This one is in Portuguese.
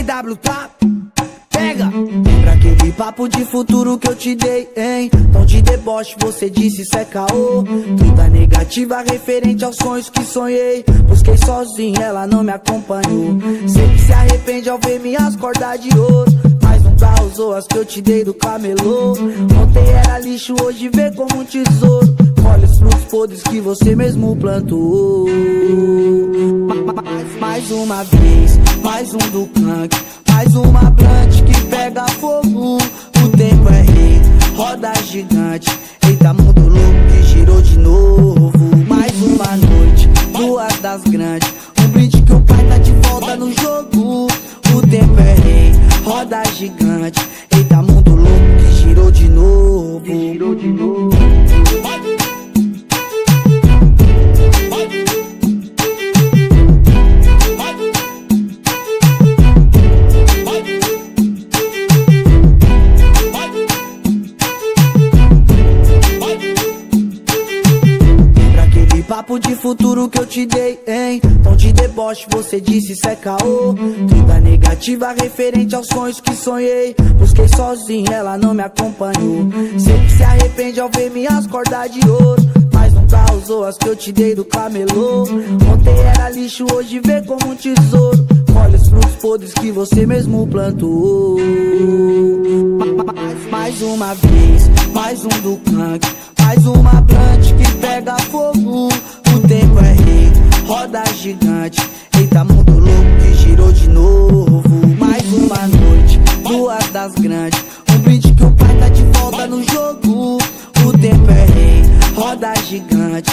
SW, tá? Pega! Lembra aquele papo de futuro que eu te dei, hein? Tom de deboche, você disse isso é caô. Toda negativa referente aos sonhos que sonhei. Busquei sozinho, ela não me acompanhou. Sei que se arrepende ao ver minhas cordas de ouro, mas nunca usou as que eu te dei do camelô. Ontem era lixo, hoje vê como um tesouro. Olha os frutos podres que você mesmo plantou. Mais uma vez, mais um do Clank, mais uma plante que pega fogo. O tempo é rei, roda gigante. Eita, mundo louco que girou de novo. Mais uma noite, duas das grandes. Um brinde que o pai tá de volta no jogo. O tempo é rei, roda gigante. Eita, mundo louco que girou de novo. Girou de novo. Papo de futuro que eu te dei, hein? Tom de deboche, você disse isso é caô. Toda negativa referente aos sonhos que sonhei. Busquei sozinho, ela não me acompanhou. Sei que se arrepende ao ver minhas cordas de ouro, mas nunca usou as que eu te dei do camelô. Ontem era lixo, hoje vê como um tesouro. Olha os frutos podres que você mesmo plantou. Mais uma vez, mais um do Clank, mais uma plante que pega fogo. O tempo é rei, roda gigante. Eita, mundo louco que girou de novo. Mais uma noite, duas das grandes. Um brinde que o pai tá de volta no jogo. O tempo é rei, roda gigante.